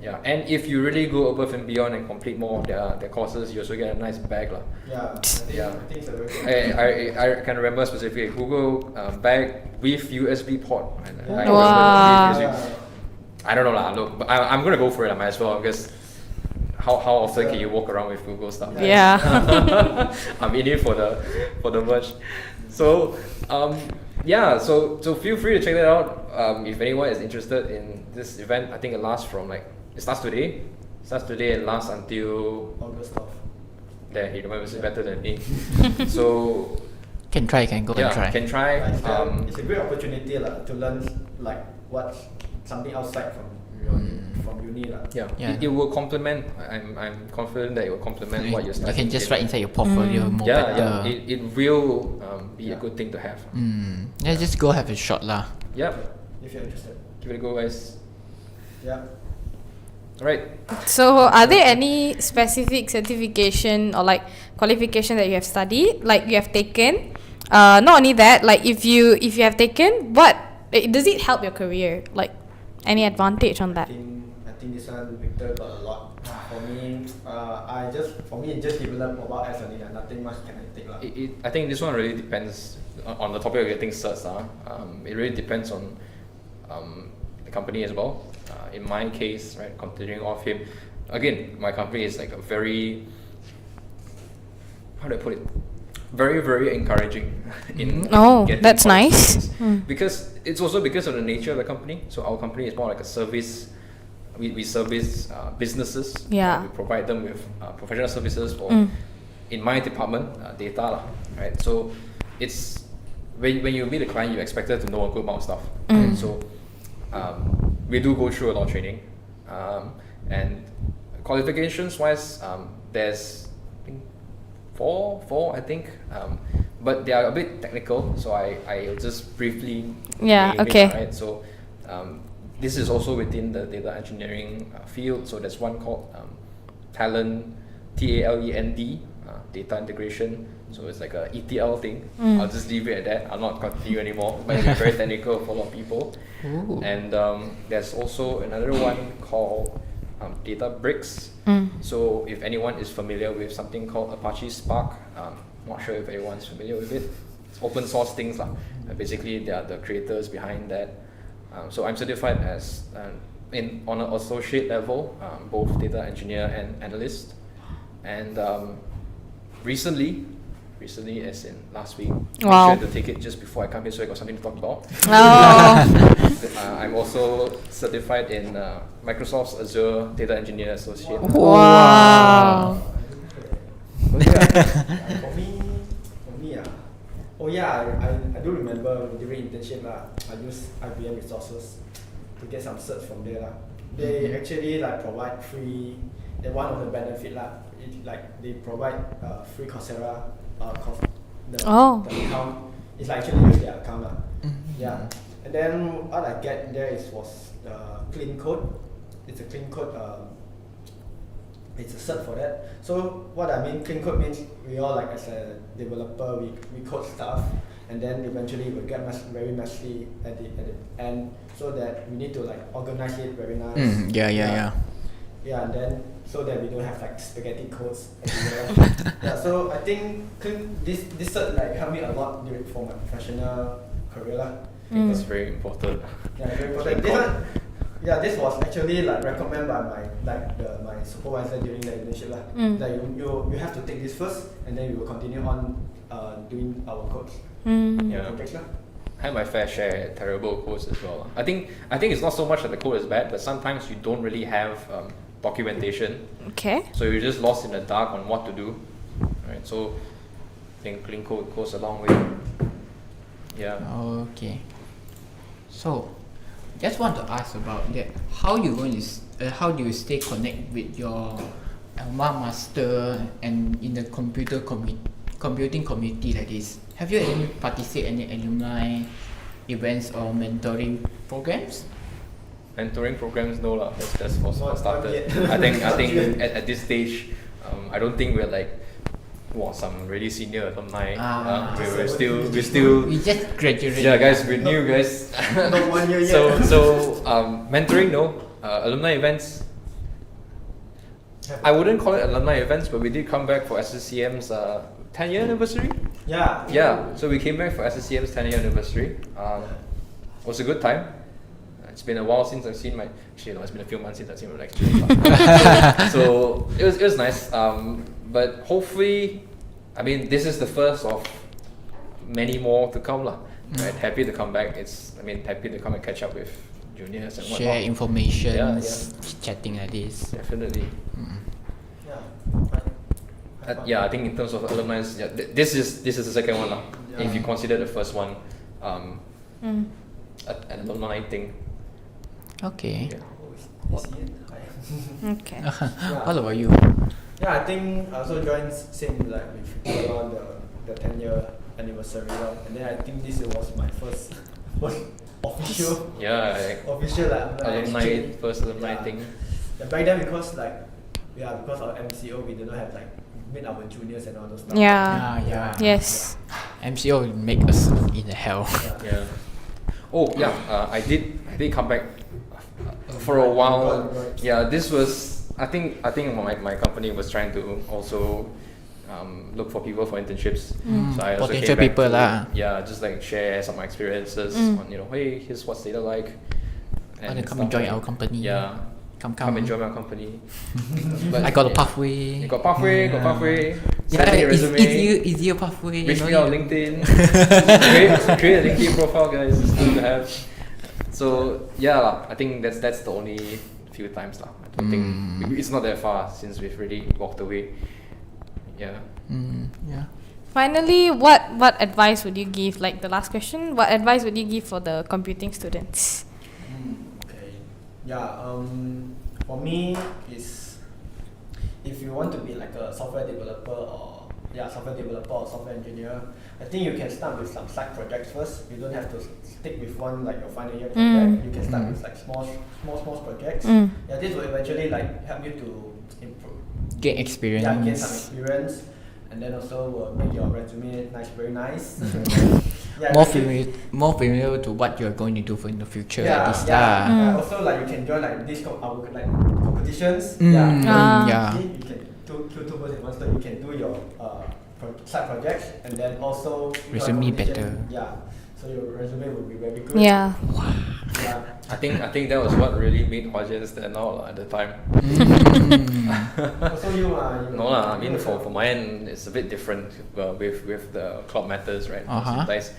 Yeah, and if you really go above and beyond and complete more of their courses, you also get a nice bag lah. I think it's a very good. I can remember specifically Google bag with USB port. And I Wow. remember USB. I don't know lah. Look, but I'm gonna go for it. I might as well, because how often can you walk around with Google stuff? Yeah. I'm in it for the merch. So yeah, so feel free to check that out. If anyone is interested in this event, I think it starts today and lasts until August of. there. He remembers it better than me. So Can try, can go and try. can try. It's a great opportunity to learn like what's something outside from uni Yeah, Yeah. It will complement. I'm confident that it will complement what you're You studying. can just write inside your portfolio more better. It will be a good thing to have. Yeah, just go have a shot lah. Yep, if you're interested. give it a go, guys. Yeah. Alright. So, are there any specific certification or like qualification that you have studied, like you have taken? Not only that, like if you have taken, does it help your career? Like any advantage on that? I think this one Victor got a lot. For me, it just developed mobile apps only. Nothing much can I take lah. I think this one really depends on the topic of getting certs. It really depends on the company as well. In my case, right, continuing off him, again, my company is like a very, how do I put it? Very, very encouraging in getting that's nice. qualifications. Because it's also because of the nature of the company. So our company is more like a service. We service businesses. Yeah. We provide them with professional services for, in my department, data lah, right? So it's when you meet a client, you expected to know a good amount of stuff. Right? So we do go through a lot of training, and qualifications wise, there's I think four I think, but they are a bit technical, so I'll just briefly name okay. it, right? So this is also within the data engineering field. So there's one called Talent, TALEND, data integration. So it's like a ETL thing. I'll just leave it at that. I'll not continue anymore. But it's very technical for a lot of people. Ooh. And there's also another one called Data Bricks. So if anyone is familiar with something called Apache Spark, not sure if everyone's familiar with it. It's open source things lah. Basically, they are the creators behind that. So I'm certified as on an associate level, both data engineer and analyst. And recently as in last week, Wow. I tried to take it just before I come here, so I got something to talk about. I'm also certified in Microsoft's Azure Data Engineer Associate. Wow. For me, I do remember during internship I used IBM resources to get some certs from there They actually provide free. One of the benefit they provide free Coursera the account. It's actually use their account Yeah, and then what I get there was clean code. It's a clean code. It's a cert for that. So what I mean clean code means we all as a developer we code stuff, and then eventually we get very messy at the end, so that we need to organize it very nice. Yeah, and then so that we don't have spaghetti codes everywhere. So I think this cert helped me a lot for my professional career That's very important. Yeah, very important. This was actually recommended by my supervisor during the internship that you have to take this first, and then we will continue on doing our codes. I had my fair share of terrible codes as well. I think it's not so much that the code is bad, but sometimes you don't really have documentation. Okay. So you're just lost in the dark on what to do. Right. So I think clean code goes a long way. Yeah. Okay. So, just want to ask about that. How do you stay connected with your alma mater and in the computing community like this? Have you participated in any alumni events or mentoring programs? Mentoring programs, no lah. That's for Not started. yet. I think at this stage, I don't think we're some really senior alumni. We just graduated. Yeah, guys, we're new guys. Not 1 year yet. So mentoring, no. Alumni events. I wouldn't call it alumni events, but we did come back for SSCM's 10-year anniversary. Yeah. So we came back for SSCM's 10-year anniversary. It was a good time. It's been a while since I've seen my. Actually, no, it's been a few months since I've seen my lecturer. So it was nice. But hopefully, I mean, this is the first of many more to come, lah. Right? Happy to come back. Happy to come and catch up with juniors and whatnot. Share information, Yeah. chatting like this. Definitely. Yeah. I think in terms of alumni, this is the second one, lah. Yeah. If you consider the first one, an alumni thing. Okay. Yeah. Oh, is Jian? Hi. Okay. What about you? Yeah, I think I also joined same like with people around the 10-year anniversary, and then I think this was my first official Yeah, official like alumni exchange. first alumni Yeah. thing. Yeah, back then because because of MCO we did not have like meet our juniors and all those stuff. Yeah. Yes. MCO will make us in the hell. Yeah. Oh yeah, I did come back for a while. Right. Yeah, this was I think my company was trying to also look for people for internships. So I also Potential came back people to, lah. yeah, just like share some experiences on hey, here's what's data like. Want to come and stuff join like- our company? Yeah. Come and join our company. I got a pathway. You got pathway. Yeah, Send me a it's resume. easier pathway. Reach you me know, on you- LinkedIn. create a LinkedIn profile, guys. It's good to have. So yeah, lah, I think that's the only few times, lah. I don't think it's not that far since we've already walked away. Yeah. Yeah. Finally, what advice would you give? Like the last question, what advice would you give for the computing students? Okay. Yeah. For me is if you want to be like a software developer or software engineer, I think you can start with some side projects first. You don't have to stick with one like your final year project. You can start with like small projects. Yeah, this will eventually like help you to improve. Gain experience. Yeah, gain some experience, and then also will make your resume very nice. Yeah, More familiar to what you're going to do for in the future. Yeah, like this yeah. lah. Also, like you can join like this our like competitions. Yeah. You can do two birds in one stone. You can do your side projects and then also Resume competition. better. Yeah, so your resume will be very good. Yeah. Yeah. I think that was what really made Jian stand out at the time. Also you No lah, I mean for my end it's a bit different with the Cloud Matters, right? Sometimes,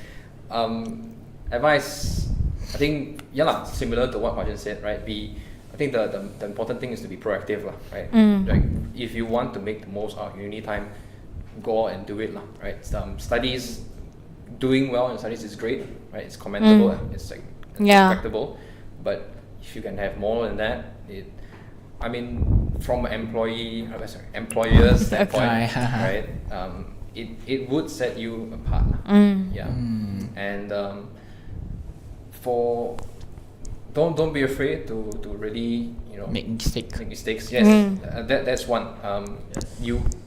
advice, I think similar to what Jian said, right? I think the important thing is to be proactive lah, right? Like if you want to make the most out of uni time, go out and do it lah, right? Studies, doing well in studies is great, right? It's commendable, it's like respectable, but if you can have more than that, from an employer's standpoint, right? It would set you apart. Yeah. And don't be afraid to really Make mistakes. make mistakes. Yes, that's one.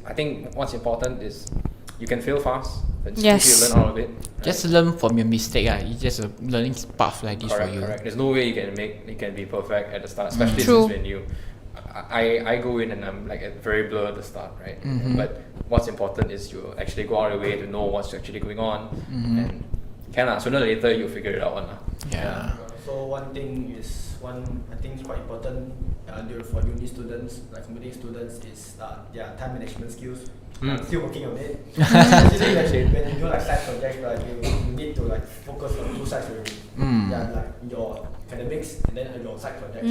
I think what's important is you can fail fast, but still you learn out of it. Just learn from your mistake. It's just a learning path like this Correct, for you. correct. There's no way you can be perfect at the start, especially True. since when I go in and I'm like at very blur at the start, right? But what's important is you actually go out of your way to know what's actually going on, and sooner or later you'll figure it out one. Yeah. So one thing I think is quite important for uni students, like computing students, is time management skills. I'm still working on it. Especially when you do like side projects, right, you need to like focus on two sides already. Yeah, like your academics and then your side projects.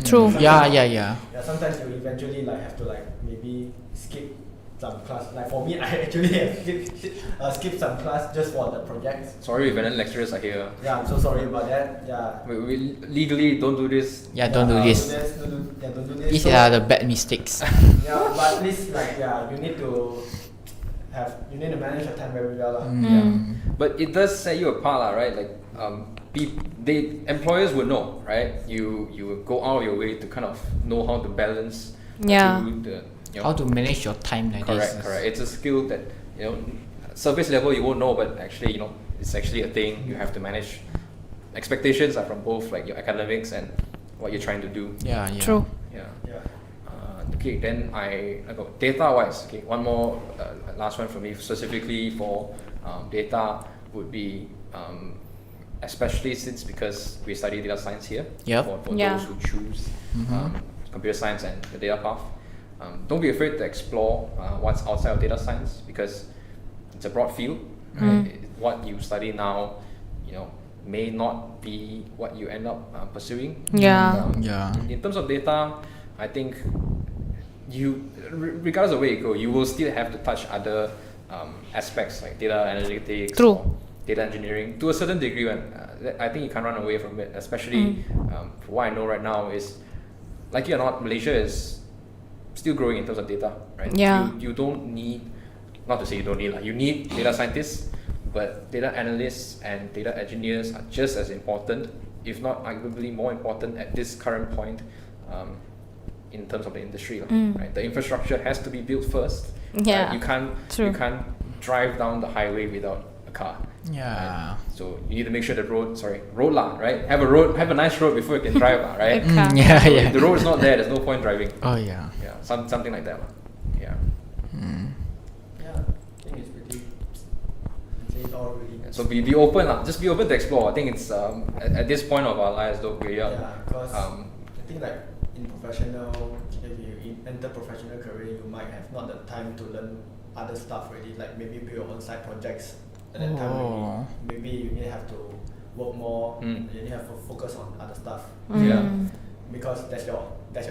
True. Yeah. Yeah, sometimes you eventually like have to like maybe skip some class. Like for me, I actually have skipped some class just for the projects. Sorry if any lecturers are here. Yeah, I'm so sorry about that. Yeah. We legally don't do this. Yeah, don't do this. Don't do this. These So- are the bad mistakes. Yeah, but at least you need to manage your time very well. But it does set you apart, lah, right? Like employers would know, right? You go out of your way to kind of know how to balance. Yeah. How to manage your time like this. Correct. It's a skill that surface level you won't know, but actually it's actually a thing. You have to manage. Expectations are from both like your academics and what you're trying to do. Yeah. True. Yeah. Yeah. Okay, then I go data wise. Okay, one more last one for me specifically for data would be especially since because we study data science here. Yep. For Yeah. those who choose computer science and the data path, don't be afraid to explore what's outside of data science because it's a broad field. Right? What you study now, may not be what you end up pursuing. Yeah. Yeah. In terms of data, I think regardless of where you go, you will still have to touch other aspects like data analytics, True. or data engineering to a certain degree. And I think you can't run away from it. Especially for what I know right now is, like it or not, Malaysia is still growing in terms of data. Right? Yeah. You don't need, not to say you don't need, you need data scientists, but data analysts and data engineers are just as important, if not arguably more important at this current point. In terms of the industry, right? The infrastructure has to be built first. Yeah. Right? True. You can't drive down the highway without a car. Yeah. Right? So you need to make sure the road lah, right? Have a nice road before you can drive lah, right? A car. Yeah, So yeah. if the road is not there, there's no point driving. Oh yeah. Yeah, something like that lah. Yeah. Yeah, I think it's pretty. It's all really. So be open lah. Just be open to explore. I think it's at this point of our lives, though, we are. Yeah, because I think like in professional, if you enter professional career, you might have not the time to learn other stuff already. Like maybe build your own side projects. At that time, maybe you may have to work more. You need to have to focus on other stuff. Yeah. Because that's your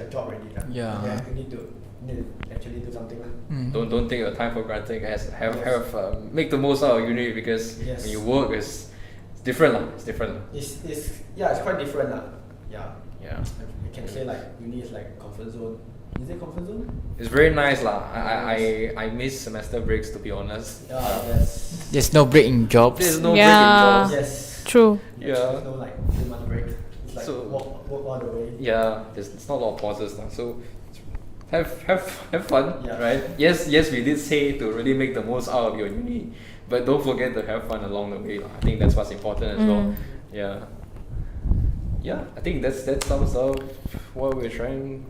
job already. Lah. Yeah. You need to actually do something. Lah. Don't take your time for granted, guys. Make the most out of uni because when you work, it's different lah. It's different. It's quite different lah. Yeah. Yeah. You can say like uni is like comfort zone. Is it comfort zone? It's very nice lah. I miss semester breaks, to be honest. Yeah. Yes. There's no break in jobs. There's no Yeah. break in jobs. Yes. True. Yeah. There's no like 3-month break. It's like So- work all the way. Yeah, there's not a lot of pauses now. So have fun, Yeah. right? Yes, we did say to really make the most out of your uni, but don't forget to have fun along the way lah. I think that's what's important as well. Yeah. Yeah, I think that sums up what we're trying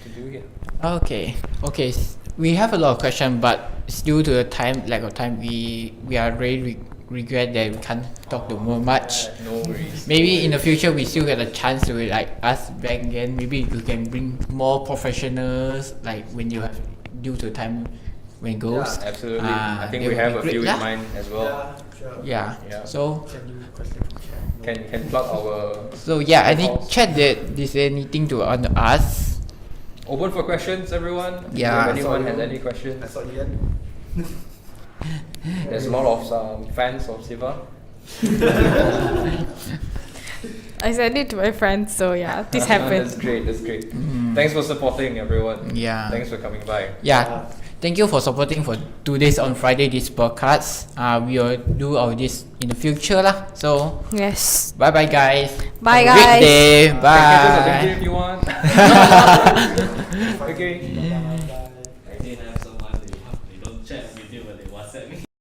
to do here. Okay. We have a lot of questions, but due to the lack of time, we are really regret that we can't talk to more much. No worries. Maybe in the future we still get a chance to ask back again. Maybe you can bring more professionals when you have due to time when it goes. Yeah, absolutely. I think that we would have be a great few lah. in mind as well. Yeah. Sure. Yeah. Yeah. So Can you question from chat? Can plug our. I think chat that is anything to want to ask. Open for questions, everyone. Yeah. If anyone I saw has you. any questions. I saw Jian. There's a lot of fans of Siva. I sent it to my friends, so yeah, this happened. That's great. Thanks for supporting, everyone. Yeah. Thanks for coming by. Yeah. Thank you for supporting for 2 days on Friday this podcast. We will do all this in the future lah. So Yes. bye guys. Bye, Have a great guys. day. Take pictures of Bye. LinkedIn if you want. Okay.